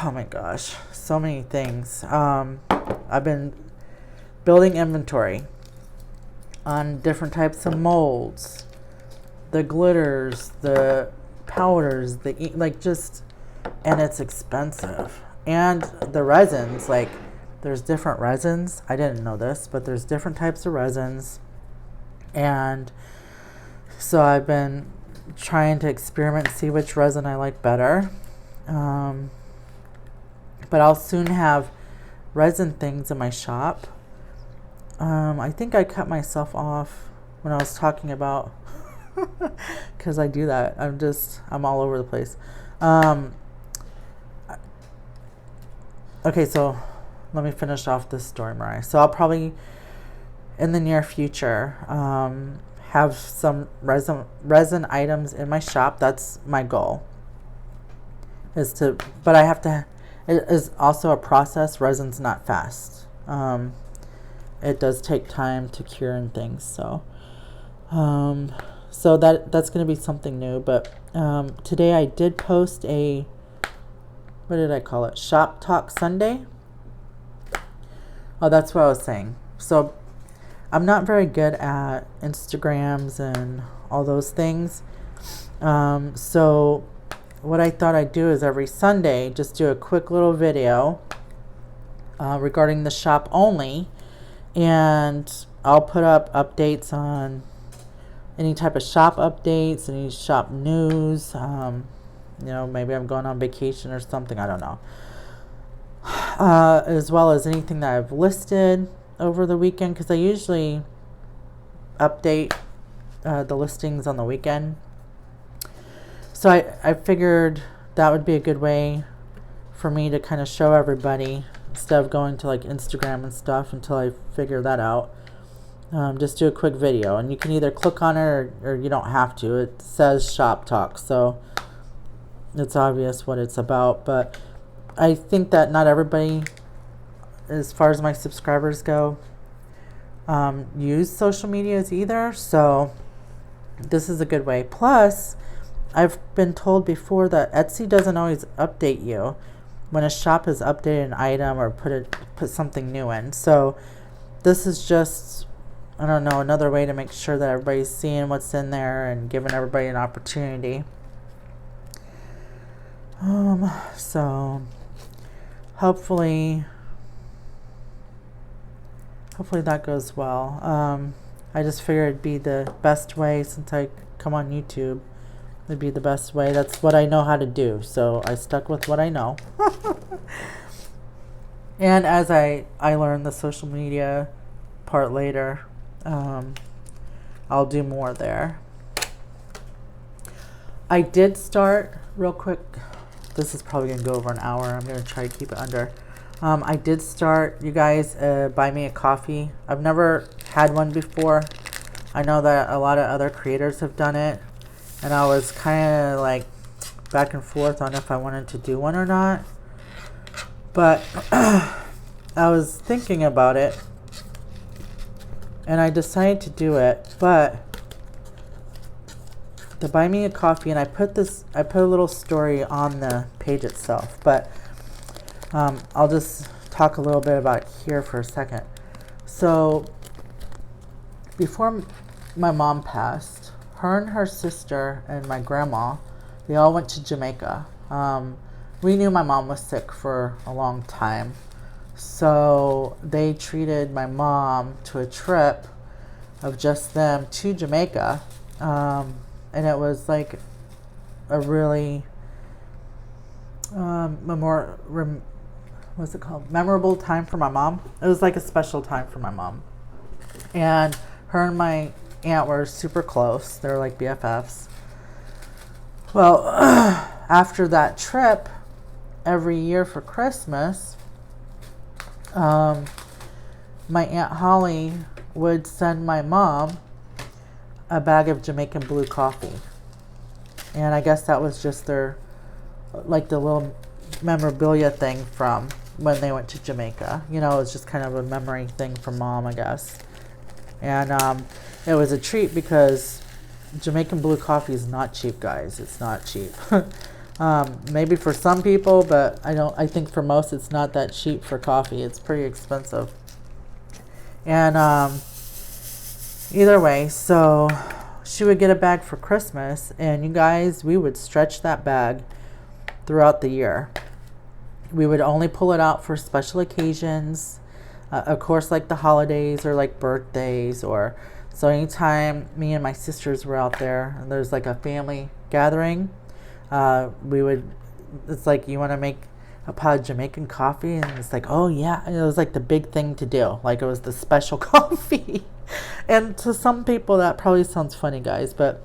oh my gosh, so many things. I've been building inventory on different types of molds, the glitters, the powders, and it's expensive. And the resins, like, there's different resins. I didn't know this, but there's different types of resins. And so I've been trying to experiment and see which resin I like better. But I'll soon have resin things in my shop. I think I cut myself off when I was talking about, because I do that. I'm all over the place. Okay, so let me finish off this story, Mariah. So I'll probably, in the near future, have some resin items in my shop. That's my goal. But I have to, it is also a process. Resin's not fast. It does take time to cure and things. So that's going to be something new. But today I did post what did I call it? Shop Talk Sunday. Oh, that's what I was saying. So I'm not very good at Instagrams and all those things. So what I thought I'd do is every Sunday, just do a quick little video regarding the shop only. And I'll put up updates on any type of shop updates, any shop news. Maybe I'm going on vacation or something. I don't know. As well as anything that I've listed over the weekend, because I usually update the listings on the weekend. So I figured that would be a good way for me to kind of show everybody, instead of going to like Instagram and stuff until I figure that out. Just do a quick video, and you can either click on it or you don't have to. It says Shop Talk, so it's obvious what it's about. But I think that not everybody, as far as my subscribers go, use social medias either. So this is a good way. Plus, I've been told before that Etsy doesn't always update you when a shop has updated an item or put something new in. So this is just, I don't know, another way to make sure that everybody's seeing what's in there and giving everybody an opportunity. So hopefully that goes well. I just figured it'd be the best way, since I come on YouTube. It'd be the best way. That's what I know how to do, so I stuck with what I know. And as I learn the social media part later, I'll do more there. I did start, real quick, this is probably going to go over an hour. I'm going to try to keep it under. I did start, you guys, Buy Me a Coffee. I've never had one before. I know that a lot of other creators have done it, and I was kind of like back and forth on if I wanted to do one or not. But I was thinking about it, and I decided to do it. But the Buy Me a Coffee, and I put a little story on the page itself, but I'll just talk a little bit about it here for a second. So before my mom passed, her and her sister and my grandma, they all went to Jamaica. We knew my mom was sick for a long time, so they treated my mom to a trip of just them to Jamaica. And it was like a really memorable time for my mom. It was like a special time for my mom. And her and my aunt were super close. They were like BFFs. Well, after that trip, every year for Christmas, my Aunt Holly would send my mom a bag of Jamaican blue coffee. And I guess that was just their, like, the little memorabilia thing from when they went to Jamaica. You know, it was just kind of a memory thing from Mom, I guess. And it was a treat because Jamaican blue coffee is not cheap, guys. It's not cheap. Maybe for some people, but I think for most it's not that cheap for coffee. It's pretty expensive. And either way, so she would get a bag for Christmas, and you guys, we would stretch that bag throughout the year. We would only pull it out for special occasions, of course, like the holidays or like birthdays, or so anytime me and my sisters were out there and there's like a family gathering, we would, it's like, you want to make a pot of Jamaican coffee, and it's like, oh yeah, and it was like the big thing to do, like it was the special coffee. And to some people that probably sounds funny, guys, but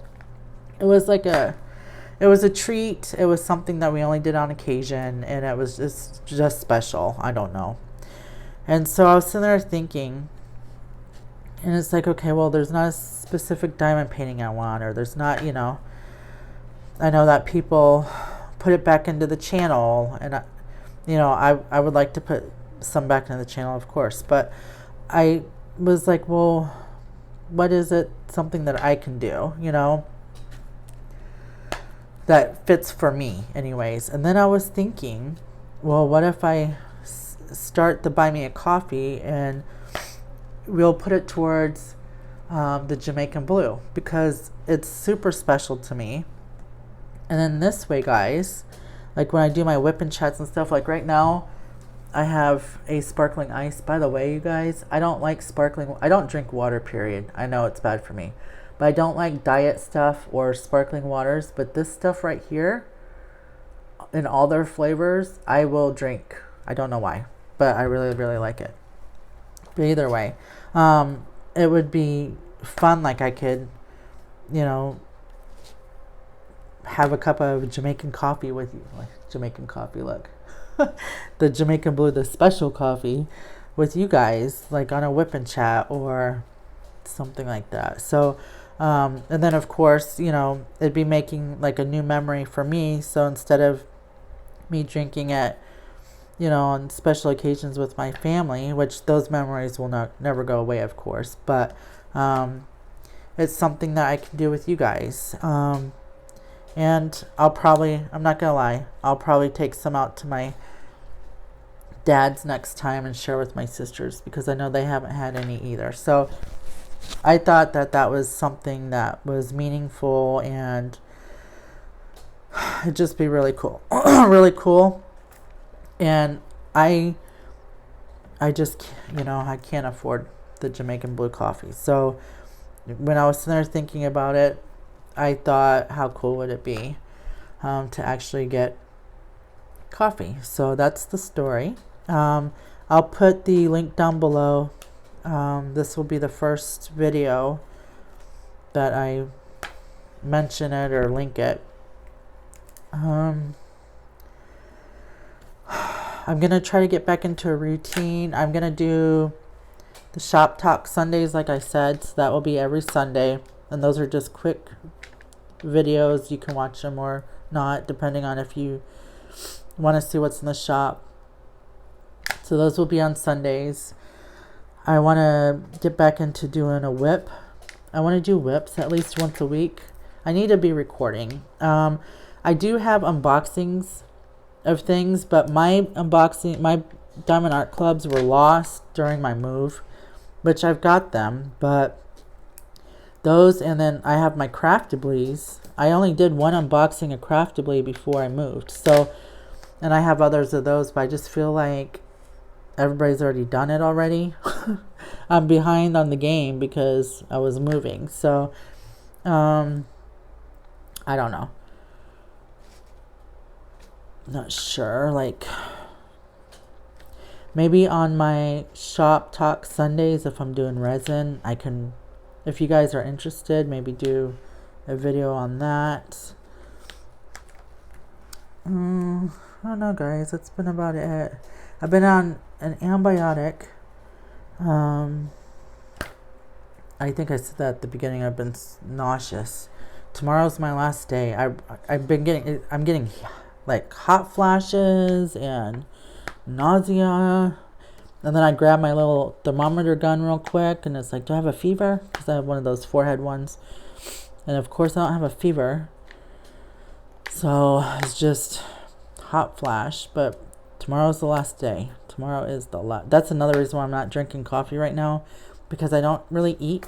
it was like it was a treat. It was something that we only did on occasion, and it was just special. I don't know. And so I was sitting there thinking, and it's like, okay, well, there's not a specific diamond painting I want, or there's not, you know, I know that people put it back into the channel, and I would like to put some back into the channel, of course, but I was like, well, what is it, something that I can do, you know, that fits for me anyways. And then I was thinking, well, what if I start the Buy Me a Coffee, and we'll put it towards the Jamaican blue, because it's super special to me. And then this way, guys, like when I do my WIP and chats and stuff, like right now I have a sparkling ice. By the way, you guys, I don't like sparkling. I don't drink water, period. I know it's bad for me, but I don't like diet stuff or sparkling waters. But this stuff right here, in all their flavors, I will drink. I don't know why, but I really, really like it. But either way, it would be fun. Like I could, you know, have a cup of Jamaican coffee with you. Like Jamaican coffee, look. The Jamaican blue, the special coffee with you guys, like on a WIP and chat or something like that. So and then of course, you know, it'd be making like a new memory for me. So instead of me drinking it, you know, on special occasions with my family, which those memories will never go away, of course, but it's something that I can do with you guys. And I'm not gonna lie, I'll probably take some out to my dad's next time and share with my sisters, because I know they haven't had any either. So I thought that was something that was meaningful, and it'd just be really cool. Really cool. And I just, you know, I can't afford the Jamaican blue coffee. So when I was sitting there thinking about it, I thought, how cool would it be to actually get coffee? So that's the story. I'll put the link down below. This will be the first video that I mention it or link it. I'm going to try to get back into a routine. I'm going to do the Shop Talk Sundays, like I said. So that will be every Sunday. And those are just quick videos. You can watch them or not, depending on if you want to see what's in the shop. So those will be on Sundays. I want to get back into doing a WIP. I want to do WIPs at least once a week. I need to be recording. I do have unboxings of things, but my Diamond Art Clubs were lost during my move, which I've got them, but those, and then I have my Craftablies. I only did one unboxing of Craftably before I moved. So, and I have others of those, but I just feel like everybody's already done it already. I'm behind on the game because I was moving. So, I don't know. Not sure. Like, maybe on my Shop Talk Sundays, if I'm doing resin, I can, if you guys are interested, maybe do a video on that. I don't know, guys. That's been about it. I've been on an antibiotic. I think I said that at the beginning. I've been nauseous. Tomorrow's my last day. I'm getting like hot flashes and nausea. And then I grab my little thermometer gun real quick, and it's like, do I have a fever? Because I have one of those forehead ones. And of course I don't have a fever. So it's just hot flash. But tomorrow's the last day. Tomorrow is the last. That's another reason why I'm not drinking coffee right now, because I don't really eat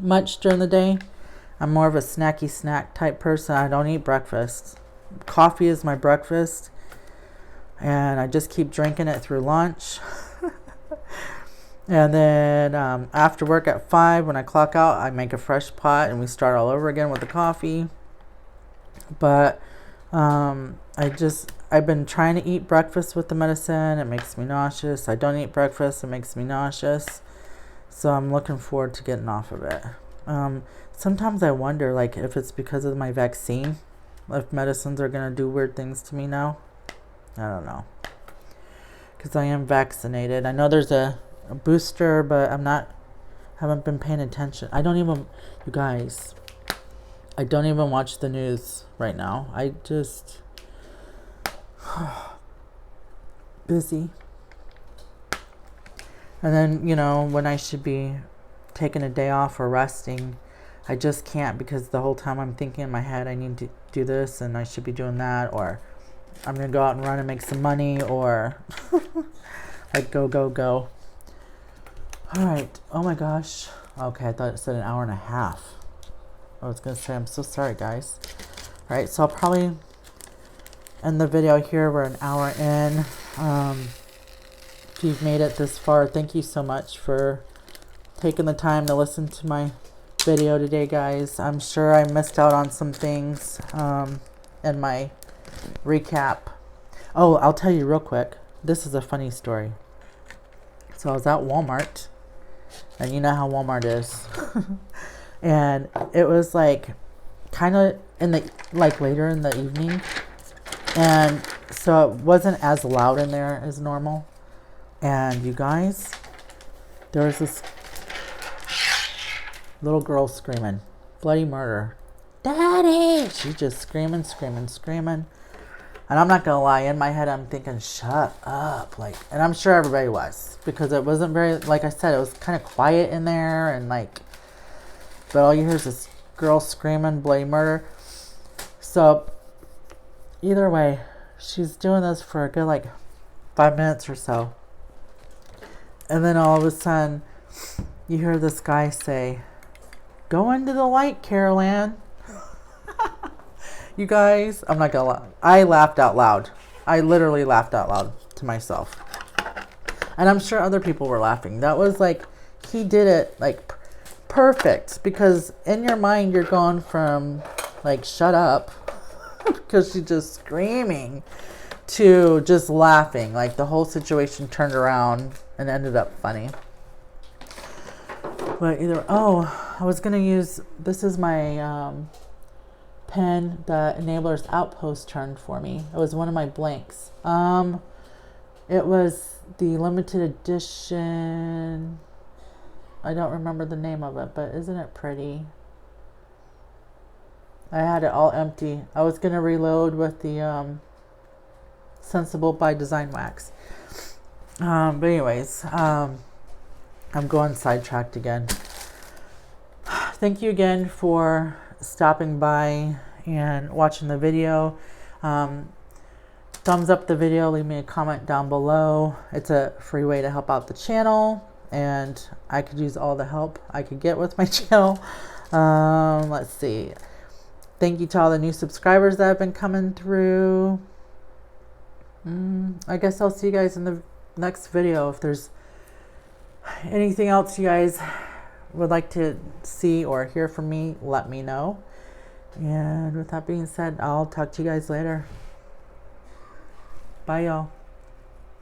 much during the day. I'm more of a snacky snack type person. I don't eat breakfast. Coffee is my breakfast, and I just keep drinking it through lunch. And then after work at 5, when I clock out, I make a fresh pot and we start all over again with the coffee. But I've been trying to eat breakfast with the medicine. It makes me nauseous. I don't eat breakfast. It makes me nauseous. So I'm looking forward to getting off of it. Sometimes I wonder, like, if it's because of my vaccine, if medicines are going to do weird things to me now. I don't know. Because I am vaccinated. I know there's a booster, but haven't been paying attention. You guys, I don't even watch the news right now. I just busy. And then, when I should be taking a day off or resting, I just can't, because the whole time I'm thinking in my head, I need to do this and I should be doing that, or I'm going to go out and run and make some money, or like go. All right. Oh my gosh. Okay, I thought it said an hour and a half. I was going to say, I'm so sorry, guys. All right, so I'll probably end the video here. We're an hour in. If you've made it this far, thank you so much for taking the time to listen to my video today, guys. I'm sure I missed out on some things in my recap. Oh, I'll tell you real quick. This is a funny story. So I was at Walmart, and you know how Walmart is. And it was like kind of later in the evening, and so it wasn't as loud in there as normal. And you guys, there was this little girl screaming, bloody murder, Daddy! She's just screaming. And I'm not gonna lie, in my head I'm thinking, shut up, and I'm sure everybody was, because it wasn't very, like I said, it was kind of quiet in there, and but all you hear is this girl screaming bloody murder. So either way, she's doing this for a good 5 minutes or so, and then all of a sudden you hear this guy say, "Go into the light, Carol Ann." You guys, I'm not gonna lie, I laughed out loud. I literally laughed out loud to myself. And I'm sure other people were laughing. That was he did it perfect, because in your mind you're going from shut up, because she's just screaming, to just laughing. The whole situation turned around and ended up funny. But I was gonna use, this is my pen that Enabler's Outpost turned for me. It was one of my blanks. It was the limited edition. I don't remember the name of it, but isn't it pretty? I had it all empty. I was gonna reload with the Scentsible By Design wax. But anyways, I'm going sidetracked again. Thank you again for stopping by and watching the video. Thumbs up the video, leave me a comment down below. It's a free way to help out the channel, and I could use all the help I could get with my channel. Let's see. Thank you to all the new subscribers that have been coming through. I guess I'll see you guys in the next video. If there's anything else you guys would like to see or hear from me, let me know. And with that being said, I'll talk to you guys later. Bye, y'all.